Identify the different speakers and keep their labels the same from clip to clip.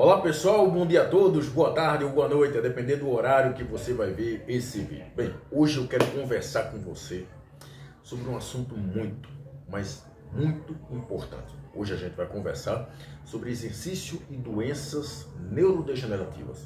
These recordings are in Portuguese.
Speaker 1: Olá pessoal, bom dia a todos, boa tarde ou boa noite, a depender do horário que você vai ver esse vídeo. Bem, hoje eu quero conversar com você sobre um assunto muito, mas muito importante. Hoje a gente vai conversar sobre exercício e doenças neurodegenerativas.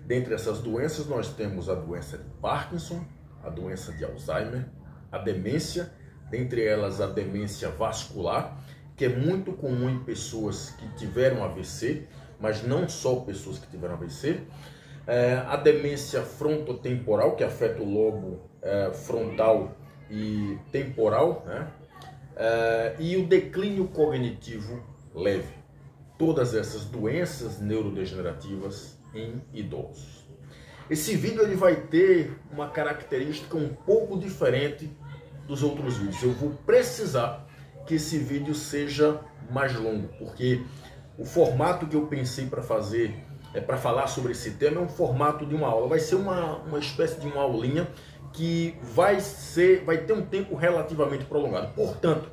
Speaker 1: Dentre essas doenças nós temos a doença de Parkinson, a doença de Alzheimer, a demência, dentre elas a demência vascular, que é muito comum em pessoas que tiveram AVC, mas não só pessoas que tiveram AVC, a demência frontotemporal, que afeta o lobo frontal e temporal, né? E o declínio cognitivo leve. Todas essas doenças neurodegenerativas em idosos. Esse vídeo ele vai ter uma característica um pouco diferente dos outros vídeos. Eu vou precisar que esse vídeo seja mais longo, porque o formato que eu pensei para fazer, para falar sobre esse tema, é um formato de uma aula. Vai ser uma espécie de uma aulinha que vai ter um tempo relativamente prolongado. Portanto,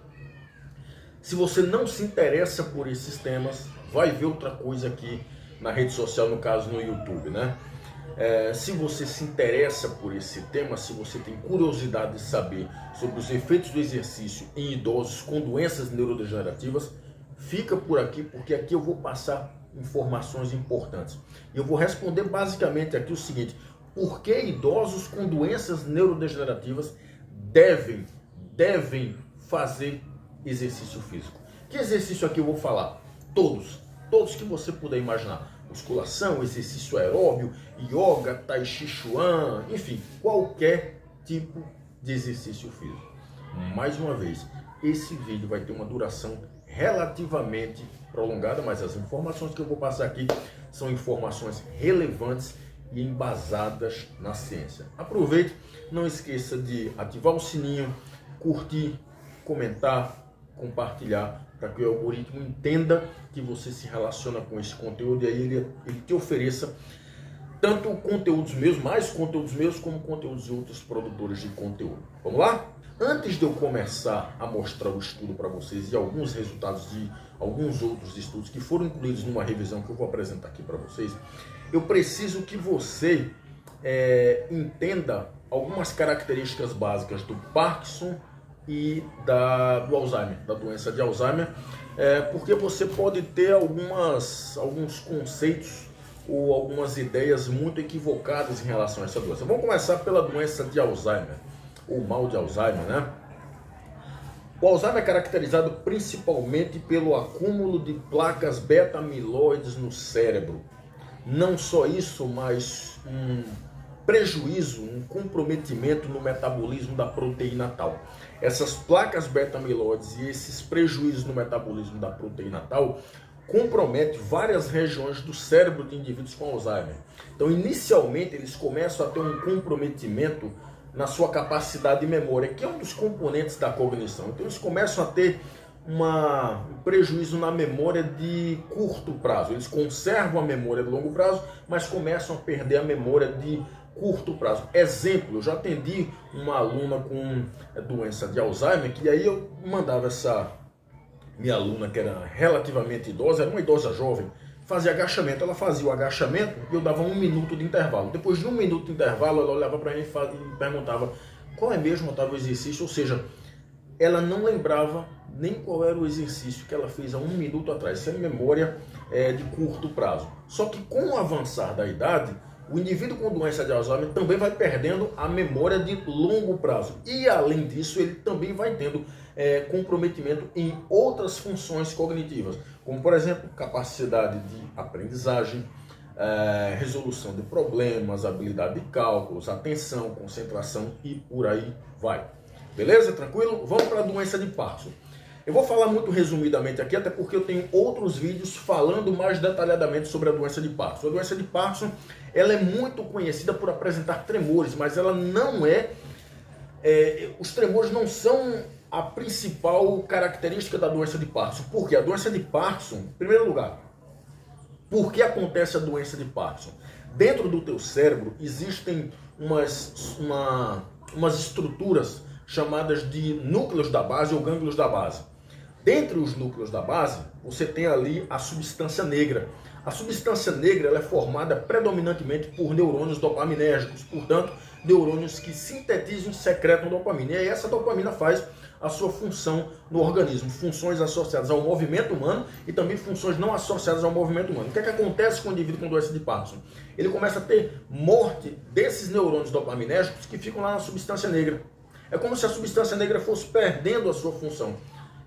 Speaker 1: se você não se interessa por esses temas, vai ver outra coisa aqui na rede social, no caso no YouTube, né? Se você se interessa por esse tema, se você tem curiosidade de saber sobre os efeitos do exercício em idosos com doenças neurodegenerativas, fica por aqui, porque aqui eu vou passar informações importantes. E eu vou responder basicamente aqui o seguinte: por que idosos com doenças neurodegenerativas devem fazer exercício físico? Que exercício aqui eu vou falar? Todos que você puder imaginar. Musculação, exercício aeróbio, yoga, tai chi chuan, enfim, qualquer tipo de exercício físico. Mais uma vez, esse vídeo vai ter uma duração relativamente prolongada, mas as informações que eu vou passar aqui são informações relevantes e embasadas na ciência. Aproveite, não esqueça de ativar o sininho, curtir, comentar, compartilhar, para que o algoritmo entenda que você se relaciona com esse conteúdo e aí ele te ofereça tanto conteúdos meus, mais conteúdos meus, como conteúdos de outros produtores de conteúdo. Vamos lá? Antes de eu começar a mostrar o estudo para vocês e alguns resultados de alguns outros estudos que foram incluídos numa revisão que eu vou apresentar aqui para vocês, eu preciso que você entenda algumas características básicas do Parkinson e do Alzheimer, da doença de Alzheimer, porque você pode ter alguns conceitos ou algumas ideias muito equivocadas em relação a essa doença. Vamos começar pela doença de Alzheimer, ou mal de Alzheimer, né? O Alzheimer é caracterizado principalmente pelo acúmulo de placas beta-amiloides no cérebro. Não só isso, mas um prejuízo, um comprometimento no metabolismo da proteína tal. Essas placas beta-amiloides e esses prejuízos no metabolismo da proteína tal comprometem várias regiões do cérebro de indivíduos com Alzheimer. Então, inicialmente, eles começam a ter um comprometimento na sua capacidade de memória, que é um dos componentes da cognição. Então, eles começam a ter um prejuízo na memória de curto prazo. Eles conservam a memória de longo prazo, mas começam a perder a memória de curto prazo. Exemplo, eu já atendi uma aluna com doença de Alzheimer, que aí eu mandava essa minha aluna, que era relativamente idosa, era uma idosa jovem, fazia agachamento. Ela fazia o agachamento e eu dava 1 minuto de intervalo. Depois de 1 minuto de intervalo, ela olhava para mim e perguntava qual é mesmo o exercício, ou seja, ela não lembrava nem qual era o exercício que ela fez há 1 minuto atrás. Isso é memória de curto prazo. Só que com o avançar da idade, o indivíduo com doença de Alzheimer também vai perdendo a memória de longo prazo. E além disso, ele também vai tendo comprometimento em outras funções cognitivas, como por exemplo, capacidade de aprendizagem, resolução de problemas, habilidade de cálculos, atenção, concentração e por aí vai. Beleza? Tranquilo? Vamos para a doença de Parkinson. Eu vou falar muito resumidamente aqui, até porque eu tenho outros vídeos falando mais detalhadamente sobre a doença de Parkinson. A doença de Parkinson, ela é muito conhecida por apresentar tremores, mas ela não os tremores não são a principal característica da doença de Parkinson. Por quê? A doença de Parkinson, em primeiro lugar, por que acontece a doença de Parkinson? Dentro do teu cérebro existem umas estruturas chamadas de núcleos da base ou gânglios da base. Dentre os núcleos da base, você tem ali a substância negra. A substância negra ela é formada predominantemente por neurônios dopaminérgicos, portanto, neurônios que sintetizam e secretam dopamina. E aí essa dopamina faz a sua função no organismo, funções associadas ao movimento humano e também funções não associadas ao movimento humano. O que é que acontece com o indivíduo com doença de Parkinson? Ele começa a ter morte desses neurônios dopaminérgicos que ficam lá na substância negra. É como se a substância negra fosse perdendo a sua função.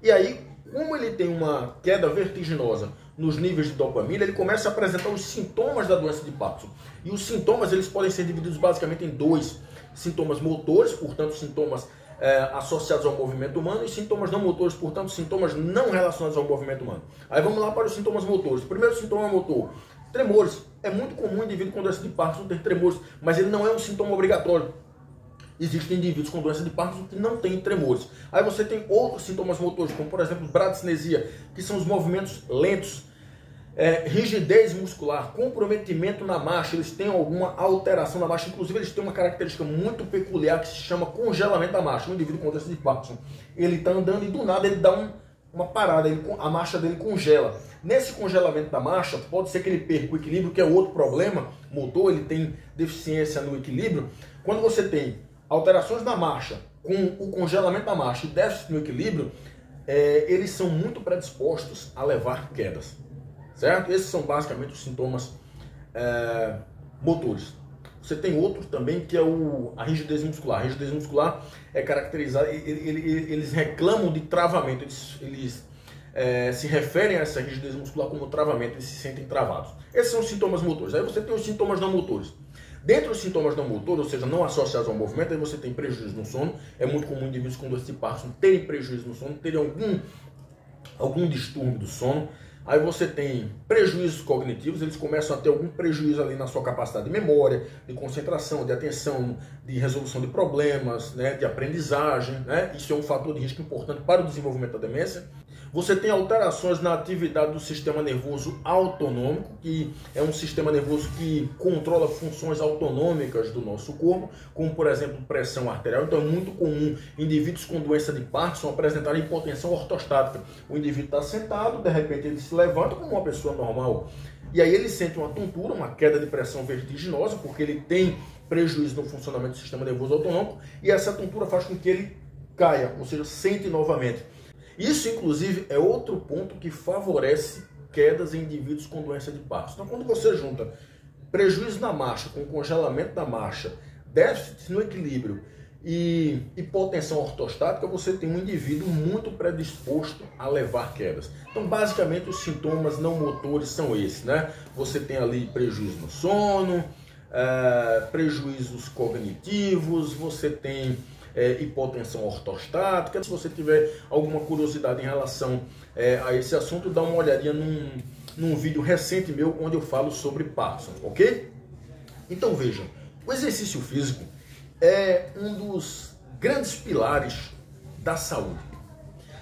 Speaker 1: E aí, como ele tem uma queda vertiginosa nos níveis de dopamina, ele começa a apresentar os sintomas da doença de Parkinson. E os sintomas eles podem ser divididos basicamente em dois: sintomas motores, portanto, sintomas associados ao movimento humano, e sintomas não motores, portanto, sintomas não relacionados ao movimento humano. Aí vamos lá para os sintomas motores. O primeiro sintoma motor: tremores. É muito comum o indivíduo com doença de Parkinson ter tremores, mas ele não é um sintoma obrigatório. Existem indivíduos com doença de Parkinson que não têm tremores. Aí você tem outros sintomas motores, como por exemplo bradicinesia, que são os movimentos lentos, rigidez muscular, comprometimento na marcha. Eles têm alguma alteração na marcha, inclusive eles têm uma característica muito peculiar que se chama congelamento da marcha. Um indivíduo com doença de Parkinson, ele está andando e do nada ele dá uma parada, a marcha dele congela. Nesse congelamento da marcha, pode ser que ele perca o equilíbrio, que é outro problema motor, ele tem deficiência no equilíbrio. Quando você tem alterações na marcha, com o congelamento da marcha e déficit no equilíbrio, eles são muito predispostos a levar quedas, certo? Esses são basicamente os sintomas motores. Você tem outro também que é a rigidez muscular. A rigidez muscular é caracterizada, eles reclamam de travamento, eles se referem a essa rigidez muscular como travamento, eles se sentem travados. Esses são os sintomas motores. Aí você tem os sintomas não motores. Dentre os sintomas não motores, ou seja, não associados ao movimento, aí você tem prejuízo no sono. É muito comum indivíduos com doença de Parkinson terem prejuízo no sono, terem algum distúrbio do sono. Aí você tem prejuízos cognitivos, eles começam a ter algum prejuízo ali na sua capacidade de memória, de concentração, de atenção, de resolução de problemas, né, de aprendizagem, né? Isso é um fator de risco importante para o desenvolvimento da demência. Você tem alterações na atividade do sistema nervoso autonômico, que é um sistema nervoso que controla funções autonômicas do nosso corpo, como por exemplo pressão arterial. Então é muito comum indivíduos com doença de Parkinson apresentarem hipotensão ortostática. O indivíduo está sentado, de repente ele se levanta como uma pessoa normal. E aí ele sente uma tontura, uma queda de pressão vertiginosa, porque ele tem prejuízo no funcionamento do sistema nervoso autonômico, e essa tontura faz com que ele caia, ou seja, sente novamente. Isso, inclusive, é outro ponto que favorece quedas em indivíduos com doença de Parkinson. Então, quando você junta prejuízo na marcha com congelamento da marcha, déficit no equilíbrio e hipotensão ortostática, você tem um indivíduo muito predisposto a levar quedas. Então, basicamente, os sintomas não motores são esses, né? Você tem ali prejuízo no sono, prejuízos cognitivos, você tem hipotensão ortostática. Se você tiver alguma curiosidade em relação a esse assunto, dá uma olhadinha num vídeo recente meu onde eu falo sobre Parkinson, ok? Então vejam, o exercício físico é um dos grandes pilares da saúde.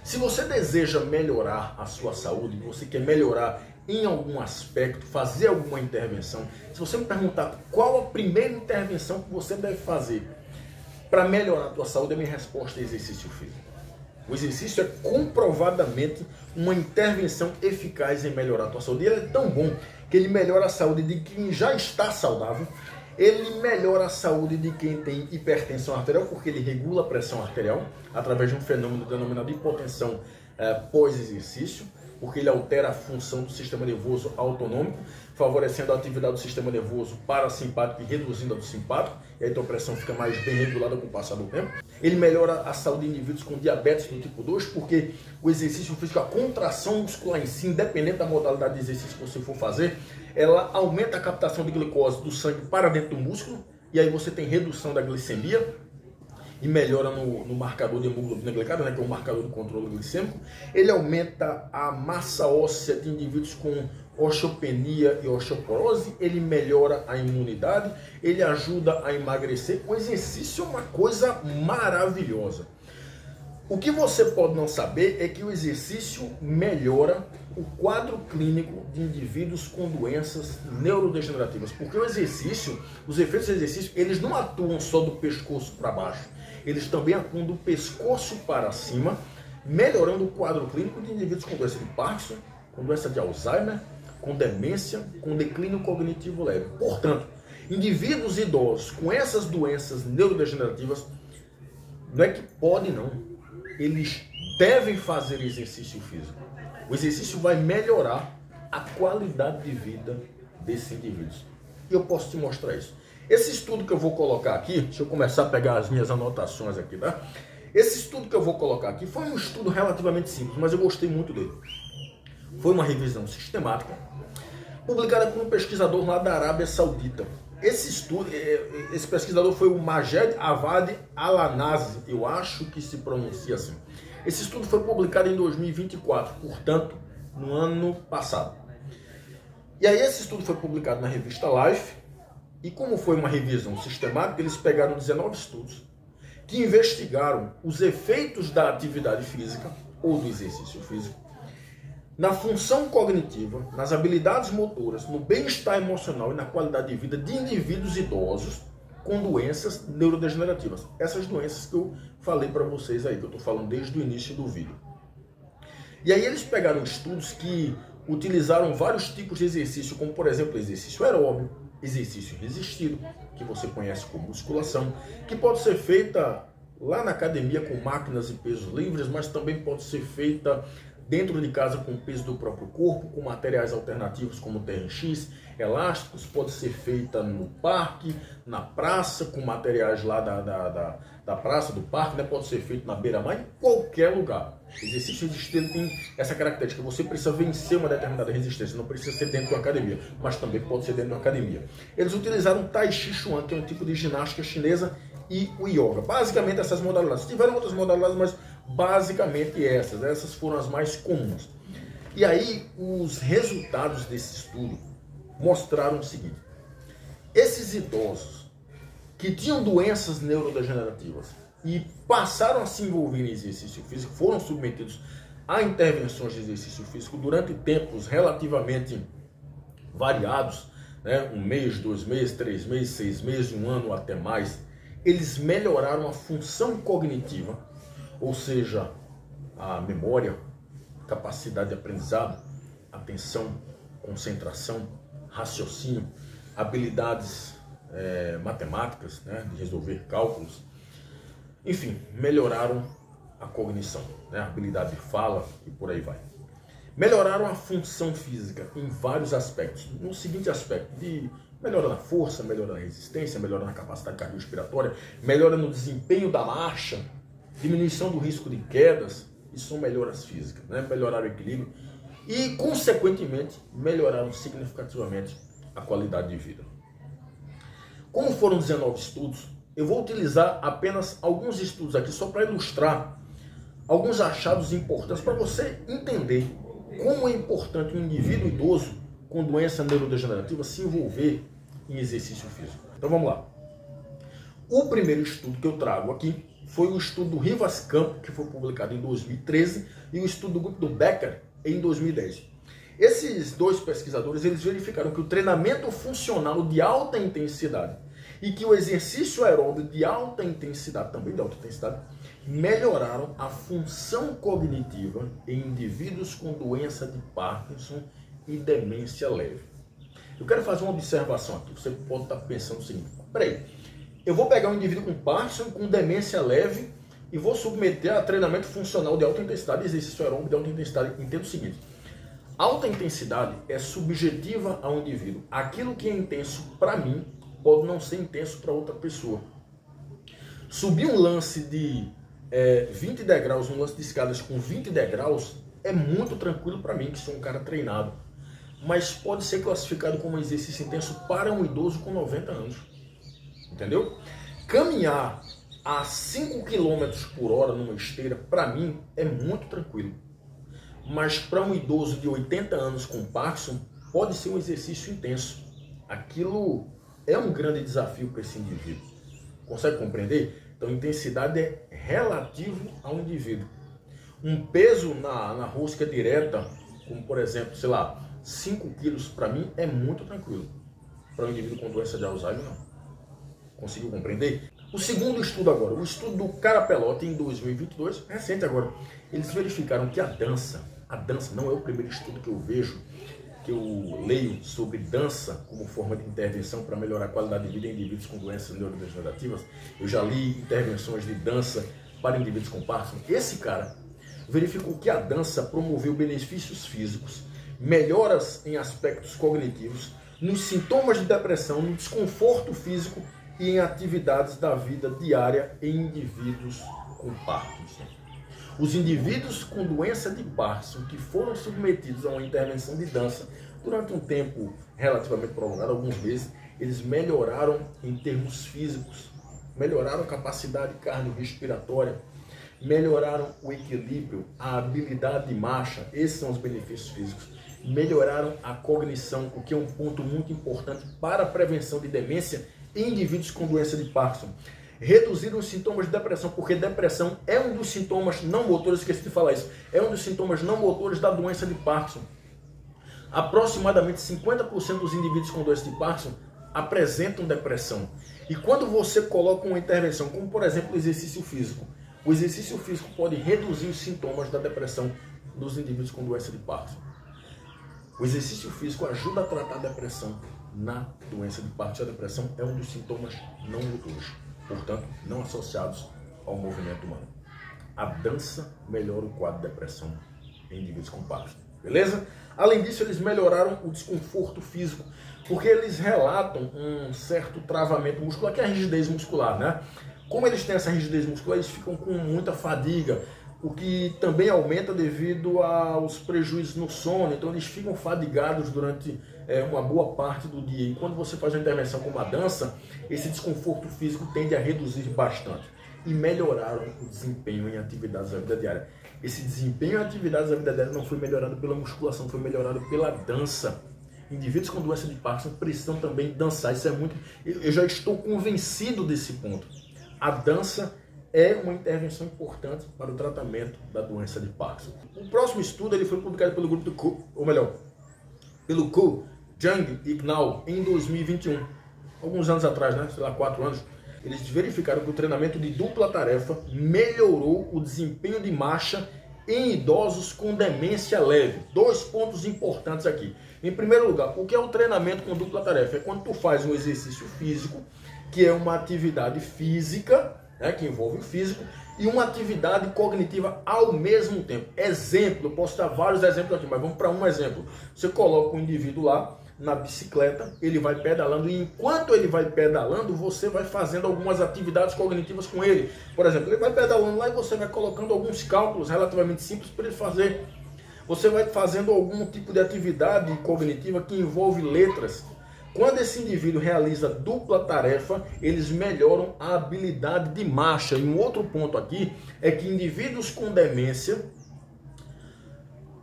Speaker 1: Se você deseja melhorar a sua saúde, você quer melhorar em algum aspecto, fazer alguma intervenção, se você me perguntar qual a primeira intervenção que você deve fazer para melhorar a tua saúde, a minha resposta é exercício físico. O exercício é comprovadamente uma intervenção eficaz em melhorar a tua saúde. E ele é tão bom que ele melhora a saúde de quem já está saudável, ele melhora a saúde de quem tem hipertensão arterial, porque ele regula a pressão arterial através de um fenômeno denominado hipotensão pós-exercício, porque ele altera a função do sistema nervoso autonômico, favorecendo a atividade do sistema nervoso parasimpático e reduzindo a do simpático, e aí a tua pressão fica mais bem regulada com o passar do tempo. Ele melhora a saúde de indivíduos com diabetes do tipo 2, porque o exercício físico, a contração muscular em si, independente da modalidade de exercício que você for fazer, ela aumenta a captação de glicose do sangue para dentro do músculo, e aí você tem redução da glicemia, e melhora no marcador de hemoglobina glicada, né, que é o marcador do controle glicêmico. Ele aumenta a massa óssea de indivíduos com osteopenia e osteoporose, ele melhora a imunidade, ele ajuda a emagrecer. O exercício é uma coisa maravilhosa. O que você pode não saber é que o exercício melhora o quadro clínico de indivíduos com doenças neurodegenerativas, porque o exercício, os efeitos do exercício, eles não atuam só do pescoço para baixo, eles também atuam do pescoço para cima, melhorando o quadro clínico de indivíduos com doença de Parkinson, com doença de Alzheimer, com demência, com declínio cognitivo leve. Portanto, indivíduos idosos com essas doenças neurodegenerativas, não é que podem não, eles devem fazer exercício físico. O exercício vai melhorar a qualidade de vida desses indivíduos. E eu posso te mostrar isso. Esse estudo que eu vou colocar aqui, deixa eu começar a pegar as minhas anotações aqui, tá? Esse estudo que eu vou colocar aqui foi um estudo relativamente simples, mas eu gostei muito dele. Foi uma revisão sistemática, publicada por um pesquisador lá da Arábia Saudita. Esse pesquisador foi o Majed Avad Al-Anazi, eu acho que se pronuncia assim. Esse estudo foi publicado em 2024, portanto, no ano passado. E aí esse estudo foi publicado na revista Life, e como foi uma revisão sistemática, eles pegaram 19 estudos que investigaram os efeitos da atividade física ou do exercício físico na função cognitiva, nas habilidades motoras, no bem-estar emocional e na qualidade de vida de indivíduos idosos com doenças neurodegenerativas. Essas doenças que eu falei para vocês aí, que eu estou falando desde o início do vídeo. E aí eles pegaram estudos que utilizaram vários tipos de exercício, como por exemplo exercício aeróbio, exercício resistido, que você conhece como musculação, que pode ser feita lá na academia com máquinas e pesos livres, mas também pode ser feita dentro de casa com o peso do próprio corpo, com materiais alternativos como TRX, elásticos, pode ser feita no parque, na praça, com materiais lá da praça, do parque, né? Pode ser feito na beira-mar, em qualquer lugar. O exercício resistido tem essa característica, você precisa vencer uma determinada resistência, não precisa ser dentro de uma academia, mas também pode ser dentro de uma academia. Eles utilizaram o Tai Chi Chuan, que é um tipo de ginástica chinesa, e o yoga. Basicamente essas modalidades. Tiveram outras modalidades, mas basicamente essas foram as mais comuns. E aí os resultados desse estudo mostraram o seguinte: esses idosos que tinham doenças neurodegenerativas e passaram a se envolver em exercício físico, foram submetidos a intervenções de exercício físico durante tempos relativamente variados, né? 1 mês, 2 meses, 3 meses, 6 meses, 1 ano ou até mais. Eles melhoraram a função cognitiva, ou seja, a memória, capacidade de aprendizado, atenção, concentração, raciocínio, habilidades matemáticas, né, de resolver cálculos. Enfim, melhoraram a cognição, né, a habilidade de fala e por aí vai. Melhoraram a função física em vários aspectos. No seguinte aspecto, de melhora na força, melhora na resistência, melhora na capacidade cardiorrespiratória, melhora no desempenho da marcha, diminuição do risco de quedas. Isso são melhoras físicas, né? Melhoraram o equilíbrio e, consequentemente, melhoraram significativamente a qualidade de vida. Como foram 19 estudos, eu vou utilizar apenas alguns estudos aqui só para ilustrar alguns achados importantes para você entender como é importante um indivíduo idoso com doença neurodegenerativa se envolver em exercício físico. Então vamos lá. O primeiro estudo que eu trago aqui foi o estudo do Rivas Campo, que foi publicado em 2013, e o estudo do grupo do Becker em 2010. Esses dois pesquisadores, eles verificaram que o treinamento funcional de alta intensidade e que o exercício aeróbio de alta intensidade, também de alta intensidade, melhoraram a função cognitiva em indivíduos com doença de Parkinson e demência leve. Eu quero fazer uma observação aqui. Você pode estar pensando o seguinte: peraí, eu vou pegar um indivíduo com Parkinson, com demência leve, e vou submeter a treinamento funcional de alta intensidade, exercício aeróbico de alta intensidade. Entenda o seguinte: alta intensidade é subjetiva ao indivíduo. Aquilo que é intenso para mim pode não ser intenso para outra pessoa. Subir um lance de 20 degraus, um lance de escadas com 20 degraus, é muito tranquilo para mim, que sou um cara treinado. Mas pode ser classificado como um exercício intenso para um idoso com 90 anos. Entendeu? Caminhar a 5 km por hora numa esteira, para mim, é muito tranquilo. Mas para um idoso de 80 anos com Parkinson, pode ser um exercício intenso. Aquilo é um grande desafio para esse indivíduo. Consegue compreender? Então, intensidade é relativo ao indivíduo. Um peso na rosca direta, como por exemplo, sei lá, 5 quilos, para mim, é muito tranquilo. Para um indivíduo com doença de Alzheimer, não. Conseguiu compreender? O segundo estudo agora, o estudo do Carapellotti em 2022, recente agora, eles verificaram que a dança não é o primeiro estudo que eu vejo, que eu leio sobre dança como forma de intervenção para melhorar a qualidade de vida em indivíduos com doenças neurodegenerativas. Eu já li intervenções de dança para indivíduos com Parkinson. Esse cara verificou que a dança promoveu benefícios físicos, melhoras em aspectos cognitivos, nos sintomas de depressão, no desconforto físico e em atividades da vida diária em indivíduos com Parkinson. Os indivíduos com doença de Parkinson que foram submetidos a uma intervenção de dança durante um tempo relativamente prolongado, alguns meses, eles melhoraram em termos físicos, melhoraram a capacidade cardiorrespiratória, melhoraram o equilíbrio, a habilidade de marcha, esses são os benefícios físicos, melhoraram a cognição, o que é um ponto muito importante para a prevenção de demência em indivíduos com doença de Parkinson. Reduziram os sintomas de depressão, porque depressão é um dos sintomas não motores, esqueci de falar isso, é um dos sintomas não motores da doença de Parkinson. Aproximadamente 50% dos indivíduos com doença de Parkinson apresentam depressão. E quando você coloca uma intervenção, como por exemplo o exercício físico pode reduzir os sintomas da depressão nos indivíduos com doença de Parkinson. O exercício físico ajuda a tratar a depressão na doença de Parkinson. A depressão é um dos sintomas não motores, portanto, não associados ao movimento humano. A dança melhora o quadro de depressão em indivíduos com Parkinson, beleza? Além disso, eles melhoraram o desconforto físico, porque eles relatam um certo travamento muscular, que é a rigidez muscular, né? Como eles têm essa rigidez muscular, eles ficam com muita fadiga, o que também aumenta devido aos prejuízos no sono, então eles ficam fadigados durante uma boa parte do dia. E quando você faz uma intervenção como a dança, esse desconforto físico tende a reduzir bastante. E melhoraram o desempenho em atividades da vida diária. Esse desempenho em atividades da vida diária não foi melhorado pela musculação, foi melhorado pela dança. Indivíduos com doença de Parkinson precisam também dançar. Isso é muito... Eu já estou convencido desse ponto. A dança é uma intervenção importante para o tratamento da doença de Parkinson. O próximo estudo ele foi publicado pelo grupo do Ku, ou melhor, pelo Ku, Jung e Knau em 2021. Alguns anos atrás, né? Sei lá, 4 anos. Eles verificaram que o treinamento de dupla tarefa melhorou o desempenho de marcha em idosos com demência leve. 2 pontos importantes aqui. Em primeiro lugar, o que é o treinamento com dupla tarefa? É quando tu faz um exercício físico, que é uma atividade física, né, que envolve o físico, e uma atividade cognitiva ao mesmo tempo. Exemplo, eu posso dar vários exemplos aqui, mas vamos para um exemplo. Você coloca um indivíduo lá na bicicleta, ele vai pedalando, e enquanto ele vai pedalando, você vai fazendo algumas atividades cognitivas com ele. Por exemplo, ele vai pedalando lá e você vai colocando alguns cálculos relativamente simples para ele fazer. Você vai fazendo algum tipo de atividade cognitiva que envolve letras. Quando esse indivíduo realiza dupla tarefa, eles melhoram a habilidade de marcha. E um outro ponto aqui é que indivíduos com demência,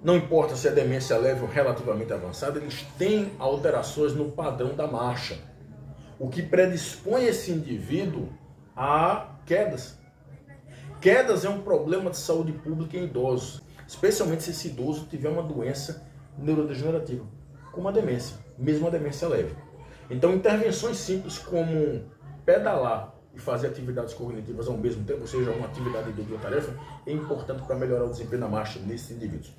Speaker 1: não importa se é demência leve ou relativamente avançada, eles têm alterações no padrão da marcha, o que predispõe esse indivíduo a quedas. Quedas é um problema de saúde pública em idosos, especialmente se esse idoso tiver uma doença neurodegenerativa, como a demência, mesmo a demência leve. Então, intervenções simples como pedalar e fazer atividades cognitivas ao mesmo tempo, ou seja, uma atividade de dupla tarefa, é importante para melhorar o desempenho da marcha nesses indivíduos.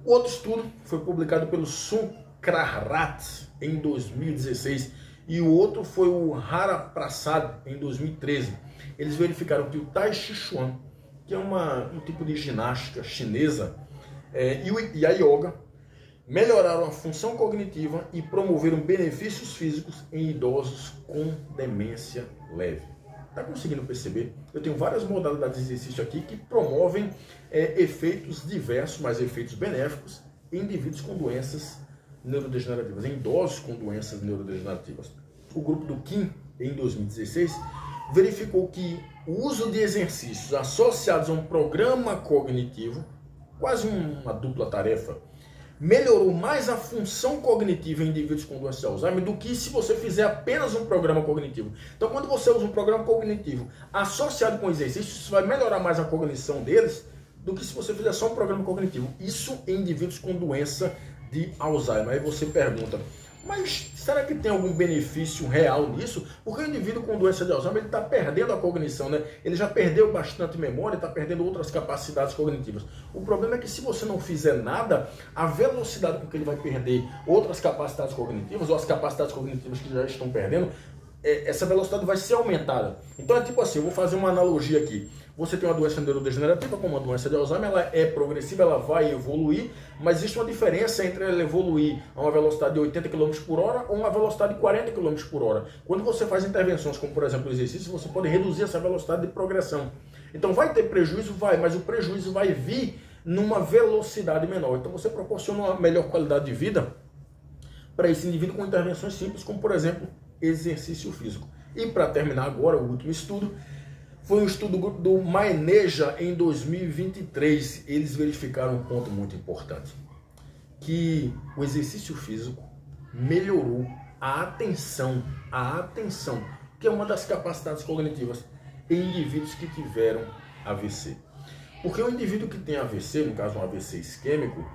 Speaker 1: Outro estudo foi publicado pelo Sunkrarat em 2016 e o outro foi o Haraprasad em 2013. Eles verificaram que o Tai Chi Chuan, que é um tipo de ginástica chinesa, e a yoga, melhoraram a função cognitiva e promoveram benefícios físicos em idosos com demência leve. Está conseguindo perceber? Eu tenho várias modalidades de exercício aqui que promovem efeitos diversos, mas efeitos benéficos em indivíduos com doenças neurodegenerativas, em idosos com doenças neurodegenerativas. O grupo do Kim, em 2016, verificou que o uso de exercícios associados a um programa cognitivo, quase uma dupla tarefa, melhorou mais a função cognitiva em indivíduos com doença de Alzheimer do que se você fizer apenas um programa cognitivo. Então, quando você usa um programa cognitivo associado com exercícios, isso vai melhorar mais a cognição deles do que se você fizer só um programa cognitivo. Isso em indivíduos com doença de Alzheimer. Aí você pergunta, Mas será que tem algum benefício real nisso? Porque o indivíduo com doença de Alzheimer, ele está perdendo a cognição, né? Ele já perdeu bastante memória, está perdendo outras capacidades cognitivas. O problema é que se você não fizer nada, a velocidade com que ele vai perder outras capacidades cognitivas, ou as capacidades cognitivas que já estão perdendo, essa velocidade vai ser aumentada. Então é tipo assim, eu vou fazer uma analogia aqui. Você tem uma doença neurodegenerativa, como a doença de Alzheimer, ela é progressiva, ela vai evoluir, mas existe uma diferença entre ela evoluir a uma velocidade de 80 km por hora ou uma velocidade de 40 km por hora. Quando você faz intervenções, como por exemplo o exercício, você pode reduzir essa velocidade de progressão. Então vai ter prejuízo? Vai, mas o prejuízo vai vir numa velocidade menor. Então você proporciona uma melhor qualidade de vida para esse indivíduo com intervenções simples, como por exemplo exercício físico. E para terminar agora, o último estudo, foi um estudo do Maeneja em 2023. Eles verificaram um ponto muito importante, que o exercício físico melhorou a atenção, que é uma das capacidades cognitivas em indivíduos que tiveram AVC. Porque o indivíduo que tem AVC, no caso um AVC isquêmico,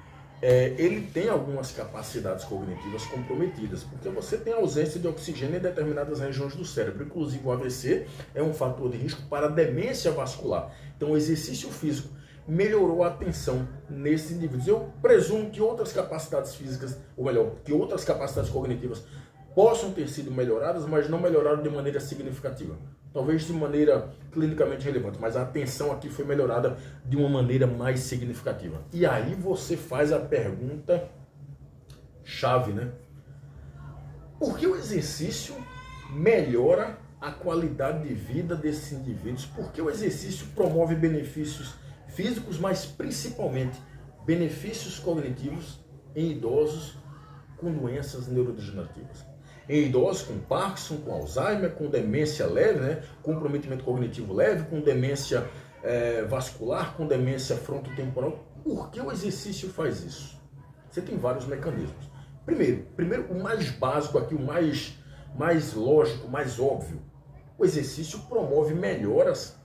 Speaker 1: ele tem algumas capacidades cognitivas comprometidas, porque você tem ausência de oxigênio em determinadas regiões do cérebro. Inclusive o AVC é um fator de risco para demência vascular. Então o exercício físico melhorou a atenção nesses indivíduos. Eu presumo que outras capacidades físicas, ou melhor, que outras capacidades cognitivas possam ter sido melhoradas, mas não melhoraram de maneira significativa. Talvez de maneira clinicamente relevante, mas a atenção aqui foi melhorada de uma maneira mais significativa. E aí você faz a pergunta chave, né? Por que o exercício melhora a qualidade de vida desses indivíduos? Por que o exercício promove benefícios físicos, mas principalmente benefícios cognitivos em idosos com doenças neurodegenerativas? Em idosos com Parkinson, com Alzheimer, com demência leve, né? Comprometimento cognitivo leve, com demência vascular, com demência frontotemporal. Por que o exercício faz isso? Você tem vários mecanismos. Primeiro o mais básico aqui, o mais lógico, mais óbvio. O exercício promove melhoras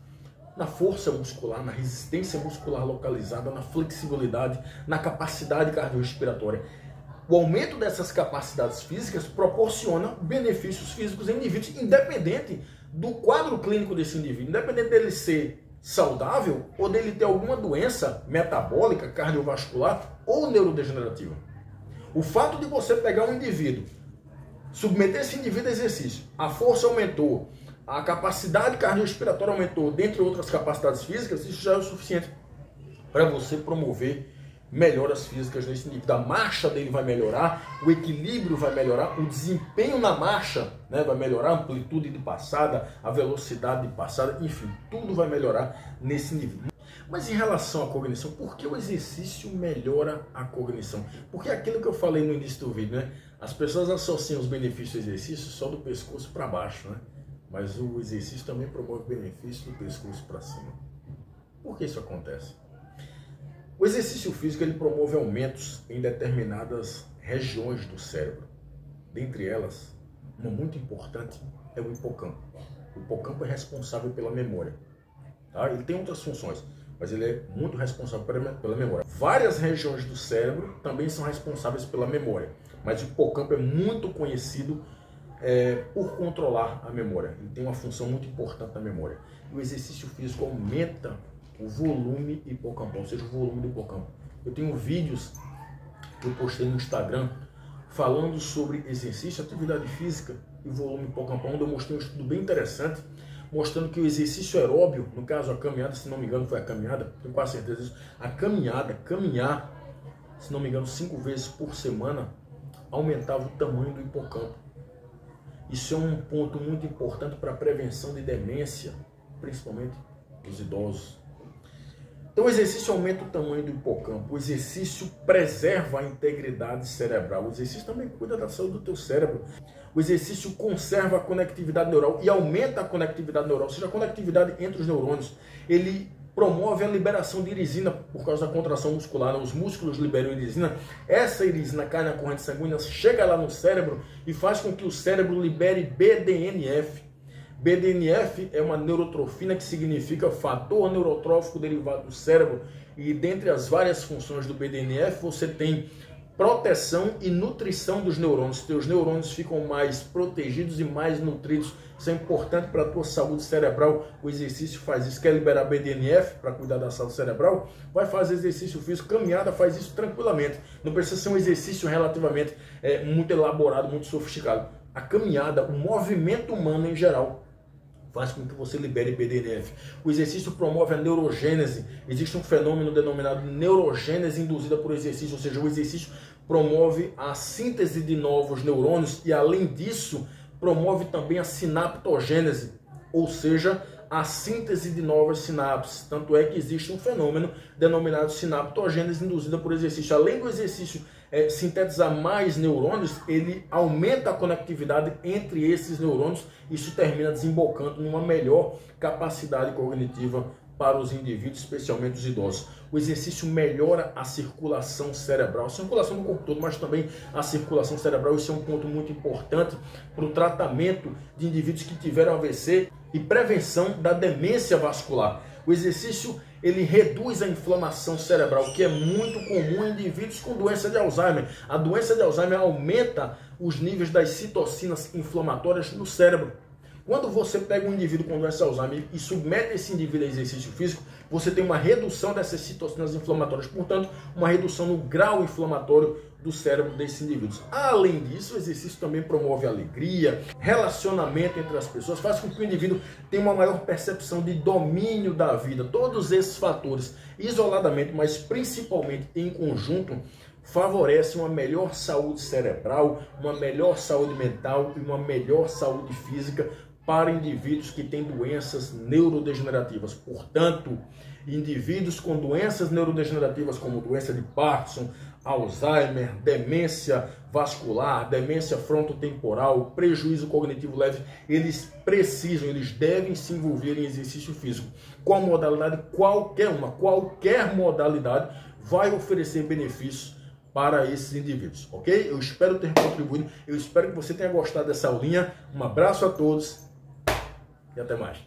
Speaker 1: na força muscular, na resistência muscular localizada, na flexibilidade, na capacidade cardiorrespiratória. O aumento dessas capacidades físicas proporciona benefícios físicos em indivíduos, independente do quadro clínico desse indivíduo, independente dele ser saudável ou dele ter alguma doença metabólica, cardiovascular ou neurodegenerativa. O fato de você pegar um indivíduo, submeter esse indivíduo a exercício, a força aumentou, a capacidade cardiorrespiratória aumentou, dentre outras capacidades físicas, isso já é o suficiente para você promover melhoras físicas nesse indivíduo. A marcha dele vai melhorar, o equilíbrio vai melhorar, o desempenho na marcha, né, vai melhorar, a amplitude de passada, a velocidade de passada, enfim, tudo vai melhorar nesse indivíduo. Mas em relação à cognição, por que o exercício melhora a cognição? Porque é aquilo que eu falei no início do vídeo, né? As pessoas associam os benefícios do exercício só do pescoço para baixo, né? Mas o exercício também promove benefícios do pescoço para cima. Por que isso acontece? O exercício físico ele promove aumentos em determinadas regiões do cérebro. Dentre elas, uma muito importante é o hipocampo. O hipocampo é responsável pela memória. Tá? Ele tem outras funções, mas ele é muito responsável pela memória. Várias regiões do cérebro também são responsáveis pela memória, mas o hipocampo é muito conhecido por controlar a memória. Ele tem uma função muito importante na memória. E o exercício físico aumenta o volume hipocampal, ou seja, o volume do hipocampo. Eu tenho vídeos que eu postei no Instagram falando sobre exercício, atividade física e volume hipocampal, onde eu mostrei um estudo bem interessante, mostrando que o exercício aeróbio, no caso a caminhada, se não me engano foi a caminhada, tenho quase certeza disso, a caminhar, se não me engano 5 vezes por semana, aumentava o tamanho do hipocampo. Isso é um ponto muito importante para a prevenção de demência, principalmente dos idosos. Então o exercício aumenta o tamanho do hipocampo, o exercício preserva a integridade cerebral, o exercício também cuida da saúde do teu cérebro. O exercício conserva a conectividade neural e aumenta a conectividade neural, ou seja, a conectividade entre os neurônios. Ele promove a liberação de irisina por causa da contração muscular, os músculos liberam irisina, essa irisina cai na corrente sanguínea, chega lá no cérebro e faz com que o cérebro libere BDNF. BDNF é uma neurotrofina que significa fator neurotrófico derivado do cérebro, e dentre as várias funções do BDNF você tem proteção e nutrição dos neurônios. Teus neurônios ficam mais protegidos e mais nutridos. Isso é importante para a tua saúde cerebral. O exercício faz isso. Quer liberar BDNF para cuidar da saúde cerebral? Vai fazer exercício físico. Caminhada faz isso tranquilamente. Não precisa ser um exercício relativamente muito elaborado, muito sofisticado. A caminhada, o movimento humano em geral, faz com que você libere BDNF. O exercício promove a neurogênese. Existe um fenômeno denominado neurogênese induzida por exercício, ou seja, o exercício promove a síntese de novos neurônios e, além disso, promove também a sinaptogênese, ou seja, a síntese de novas sinapses. Tanto é que existe um fenômeno denominado sinaptogênese induzida por exercício. Além do exercício sintetizar mais neurônios, ele aumenta a conectividade entre esses neurônios. Isso termina desembocando numa melhor capacidade cognitiva para os indivíduos, especialmente os idosos. O exercício melhora a circulação cerebral, a circulação do corpo todo, mas também a circulação cerebral. Isso é um ponto muito importante para o tratamento de indivíduos que tiveram AVC e prevenção da demência vascular. O exercício ele reduz a inflamação cerebral, que é muito comum em indivíduos com doença de Alzheimer. A doença de Alzheimer aumenta os níveis das citocinas inflamatórias no cérebro. Quando você pega um indivíduo com doença de Alzheimer e submete esse indivíduo a exercício físico, você tem uma redução dessas citocinas inflamatórias, portanto, uma redução no grau inflamatório do cérebro desses indivíduos. Além disso, o exercício também promove alegria, relacionamento entre as pessoas, faz com que o indivíduo tenha uma maior percepção de domínio da vida. Todos esses fatores, isoladamente, mas principalmente em conjunto, favorecem uma melhor saúde cerebral, uma melhor saúde mental e uma melhor saúde física para indivíduos que têm doenças neurodegenerativas. Portanto, indivíduos com doenças neurodegenerativas como doença de Parkinson, Alzheimer, demência vascular, demência frontotemporal, prejuízo cognitivo leve, eles devem se envolver em exercício físico. Qual modalidade? Qualquer modalidade vai oferecer benefícios para esses indivíduos, ok? Eu espero ter contribuído, eu espero que você tenha gostado dessa aulinha. Um abraço a todos e até mais.